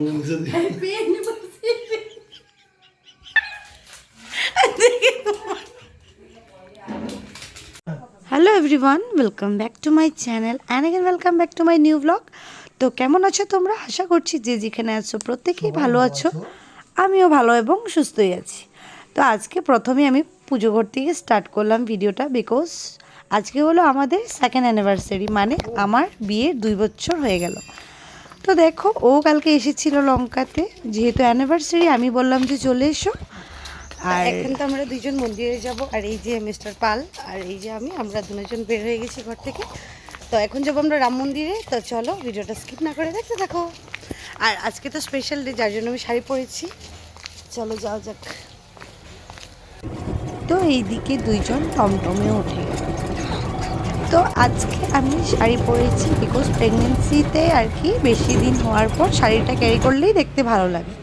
Hello everyone, welcome back to my channel and again welcome back to my new blog. তো কেমন আছো তোমরা? আশা করছি যে যেখানে আছো প্রত্যেকেই ভালো আছো। আমিও ভালো এবং সুস্থই আছি। তো আজকে প্রথমে আমি পুজো ঘর থেকে স্টার্ট করলাম ভিডিওটা, বিকজ আজকে হলো আমাদের সেকেন্ড অ্যানিভার্সারি, মানে আমার বিয়ের 2 বছর হয়ে গেল। তো দেখো, ও কালকে এসেছিল লঙ্কাতে, যেহেতু অ্যানিভার্সারি আমি বললাম যে চলে এসো। আর এখন তো আমরা দুজন মন্দিরে যাব, আর এই যে মিস্টার পাল আর এই যে আমরা দুজন বের হয়ে গেছি ঘর থেকে। তো এখন যাবো আমরা রাম মন্দিরে। তো চলো ভিডিওটা স্কিপ না করে দেখতে থাকো। আর আজকে তো স্পেশাল ডে, যার জন্য আমি শাড়ি পরেছি। চলো যাওয়া যাক। তো এইদিকে দুইজন টমটমে উঠে গেল। তো আজকে আমি শাড়ি পরেছি বিকজ প্রেগনেন্সিতে আর কি বেশি দিন হওয়ার পর শাড়িটা ক্যারি করলেই দেখতে ভালো লাগে।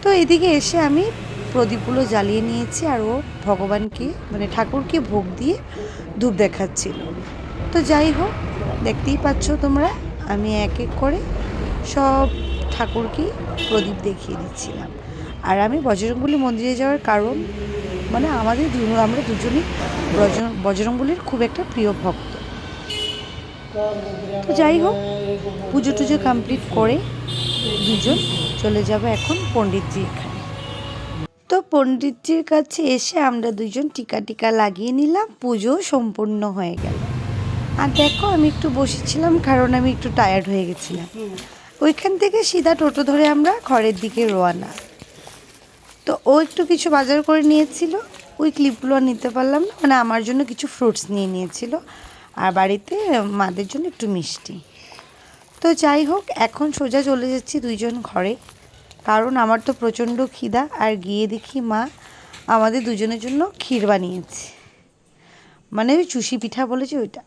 তো এদিকে এসে আমি প্রদীপগুলো জ্বালিয়ে নিয়েছি, আর ও ভগবানকে মানে ঠাকুরকে ভোগ দিয়ে ধূপ দেখাচ্ছিল। তো যাই হোক, দেখতেই পাচ্ছ তোমরা, আমি এক এক করে সব ঠাকুরকেই প্রদীপ দেখিয়ে দিচ্ছিলাম। আর আমি বজরংবলী মন্দিরে যাওয়ার কারণ, মানে আমরা দুজনই বজরংবলীর খুব একটা প্রিয় ভক্ত। তো যাই হোক, পুজো টুজো কমপ্লিট করে দুজন চলে যাব এখন পণ্ডিতজির এখানে। তো পণ্ডিতজির কাছে এসে আমরা দুজন টিকা টিকা লাগিয়ে নিলাম, পুজো সম্পূর্ণ হয়ে গেল। আর দেখো, আমি একটু বসেছিলাম কারণ আমি একটু টায়ার্ড হয়ে গেছিলাম। ওইখান থেকে সিধা টোটো ধরে আমরা ঘরের দিকে রওনা। তো ও একটু কিছু বাজার করে নিয়েছিল, ওই ক্লিপগুলো আর নিতে পারলাম না, মানে আমার জন্য কিছু ফ্রুটস নিয়ে নিয়েছিল, আর বাড়িতে মাদের জন্য একটু মিষ্টি। তো যাই হোক, এখন সোজা চলে যাচ্ছি দুইজন ঘরে, কারণ আমার তো প্রচণ্ড খিদা। আর গিয়ে দেখি মা আমাদের দুজনের জন্য ক্ষীর বানিয়েছে, মানে ওই চুষি পিঠা বলেছে ওইটা।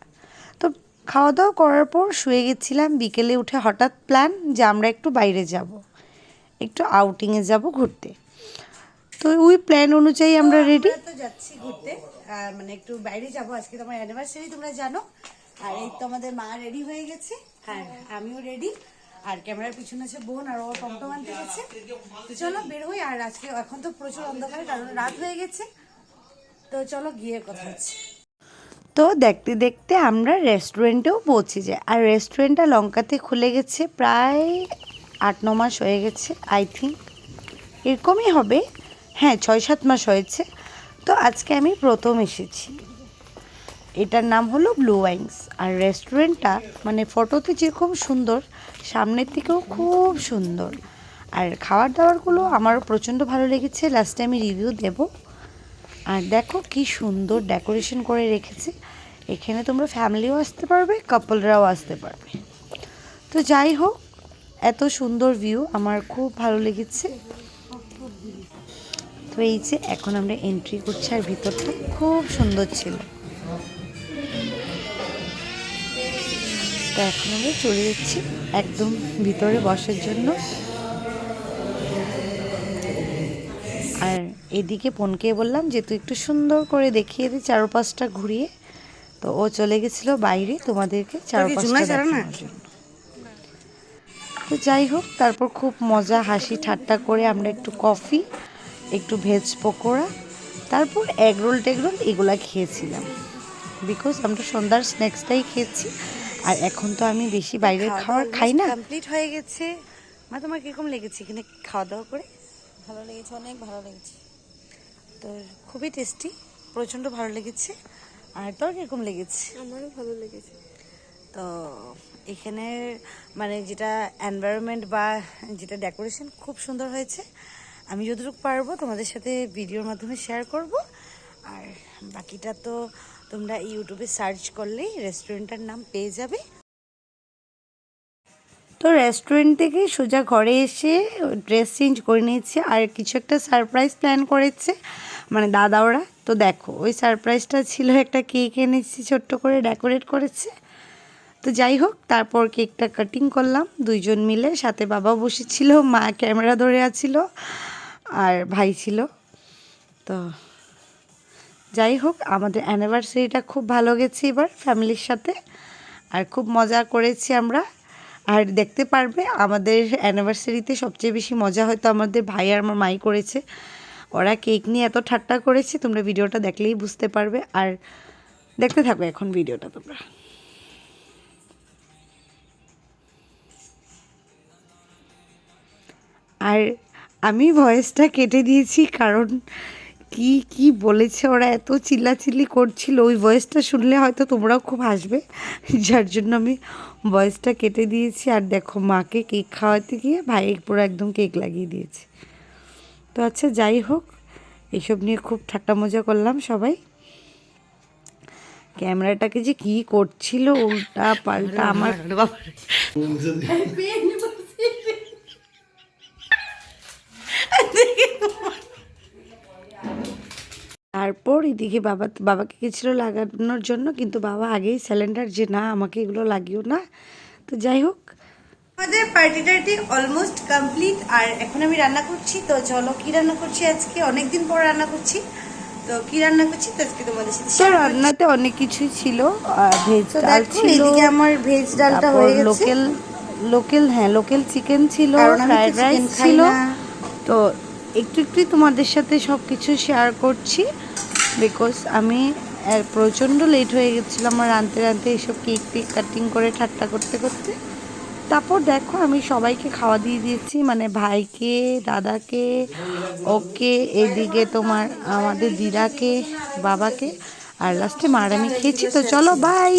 তো খাওয়া দাওয়া করার পর শুয়ে গেছিলাম। বিকেলে উঠে হঠাৎ প্ল্যান যে আমরা একটু বাইরে যাব, একটু আউটিংয়ে যাব ঘুরতে। তো ওই প্ল্যান অনুযায়ী আমরা রেডি তো যাচ্ছি ঘুরতে, মানে একটু বাইরে যাব। আজকে তো আমার অ্যানিভার্সারি, তোমরা জানো। আর এই তো আমাদের মা রেডি হয়ে গেছে, হ্যাঁ আমিও রেডি। আর ক্যামেরার পিছনে আছে বোন, আর ও টমটম আনতে গেছে। তো চলো বের হই। আর আজকে এখন তো প্রচুর অন্ধকার, কারণ রাত হয়ে গেছে। তো চলো গিয়ে কথা হচ্ছে। তো দেখতে দেখতে আমরা রেস্টুরেন্টেও পৌঁছে যাই। আর রেস্টুরেন্টটা লঙ্কাতে খুলে গেছে প্রায় 8-9 মাস হয়ে গেছে, আই থিঙ্ক এরকমই হবে। হ্যাঁ, 6-7 মাস হয়েছে। তো আজকে আমি প্রথম এসেছি। এটার নাম হলো ব্লু ওয়াইংস। আর রেস্টুরেন্টটা মানে ফটোতে যেরকম সুন্দর, সামনের থেকেও খুব সুন্দর। আর খাবার দাবারগুলো আমারও প্রচণ্ড ভালো লেগেছে, লাস্টে আমি রিভিউ দেব। আর দেখো কি সুন্দর ডেকোরেশন করে রেখেছে। এখানে তোমরা ফ্যামিলিও আসতে পারবে, কাপলরাও আসতে পারবে। তো যাই হোক, এত সুন্দর ভিউ আমার খুব ভালো লেগেছে। তো এই যে এখন আমরা এন্ট্রি করছি, আর ভিতরটা খুব সুন্দর ছিল। তো এখন আমরা চলে যাচ্ছি একদম ভিতরে বসার জন্য। আর এদিকে বোনকে বললাম যে তুই একটু সুন্দর করে দেখিয়ে দিই চারপাশটা ঘুরিয়ে। তো ও চলে গেছিলো বাইরে তোমাদেরকে চারপাশটা দেখানোর জন্য। তো যাই হোক, তারপর খুব মজা হাসি ঠাট্টা করে আমরা একটু কফি, একটু ভেজ পকোড়া, তারপর এগরোল টেগরোল এগুলা খেয়েছিলাম, বিকজ আমরা সন্ধ্যার স্ন্যাক্সটাই খেয়েছি। আর এখন তো আমি বেশি বাইরের খাবার খাই না। কমপ্লিট হয়ে গেছে। মা, তোমার কিরকম লেগেছে এখানে খাওয়া দাওয়া করে? ভালো লেগেছে, অনেক ভালো লেগেছে। তো খুবই টেস্টি, প্রচণ্ড ভালো লেগেছে। আর তোর কিরকম লেগেছে? আমারও ভালো লেগেছে। তো এখানের মানে যেটা এনভায়রনমেন্ট বা যেটা ডেকোরেশন খুব সুন্দর হয়েছে। আমি যতটুকু পারবো তোমাদের সাথে ভিডিওর মাধ্যমে শেয়ার করব। আর বাকিটা তো তোমরা ইউটিউবে সার্চ করলেই রেস্টুরেন্টটার নাম পেয়ে যাবে। তো রেস্টুরেন্ট থেকে সোজা ঘরে এসে ড্রেস চেঞ্জ করে নিয়েছি, আর কিছু একটা সারপ্রাইজ প্ল্যান করেছে মানে দাদা ওরা। তো দেখো, ওই সারপ্রাইজটা ছিল একটা কেক এনেছি, ছোট্ট করে ডেকোরেট করেছে। তো যাই হোক, তারপর কেকটা কাটিং করলাম দুইজন মিলে, সাথে বাবা বসেছিল, মা ক্যামেরা ধরে আছিল, আর ভাই ছিল। তো যাই হোক, আমাদের অ্যানিভার্সারিটা খুব ভালো গেছে এবার ফ্যামিলির সাথে, আর খুব মজা করেছি আমরা। আর দেখতে পারবে আমাদের অ্যানিভার্সারিতে সবচেয়ে বেশি মজা হয়তো আমাদের ভাই আর আমার মাই করেছে। ওরা কেক নিয়ে এত ঠাট্টা করেছে, তোমরা ভিডিওটা দেখলেই বুঝতে পারবে। আর দেখতে থাকো এখন ভিডিওটা তোমরা। আর আমি ভয়েসটা কেটে দিয়েছি, কারণ কি কি বলেছে ওরা, এত চিল্লাচিল্লি করছিল, ওই ভয়েসটা শুনলে হয়তো তোমরাও খুব হাসবে, যার জন্য আমি ভয়েসটা কেটে দিয়েছি। আর দেখো মাকে কেক খাওয়াতে গিয়ে ভাই পুরো একদম কেক লাগিয়ে দিয়েছে। তো আচ্ছা, যাই হোক, এইসব নিয়ে খুব ঠাট্টা মজা করলাম সবাই। ক্যামেরাটাকে যে কি করছিল উল্টা পাল্টা, আমার তারপর এদিকে বাবাকে গেছিলো লাগানোর জন্য, কিন্তু বাবা আগেই স্যালেন্ডার যে না আমাকে এগুলো লাগিও না। তো যাই হোক, আমাদের পার্টি অলমোস্ট কমপ্লিট। আর এখন আমি রান্না করছি, তো চলো কি রান্না করছি আজকে, অনেকদিন পর রান্না করছি। তো কি রান্না করছি তো আজকে তোমাদের সাথে শেয়ার করছি। রান্নাতে অনেক কিছুই ছিল, ভেজ ডাল ছিল, এদিকে আমার ভেজ ডালটা হয়ে গেছে, লোকাল চিকেন ছিল, ফ্রাইড রাইস ছিল। তো একটু একটু তোমাদের সাথে সব কিছু শেয়ার করছি, বিকজ আমি প্রচণ্ড লেট হয়ে গেছিলাম আমার রাঁধতে এইসব কেক কাটিং করে ঠাট্টা করতে করতে। তারপর দেখো আমি সবাইকে খাওয়া দিয়ে দিয়েছি, মানে ভাইকে, দাদাকে, ওকে, এদিকে তোমার আমাদের দিদাকে, বাবাকে, আর লাস্টে মার আমি খেয়েছি। তো চলো বাই।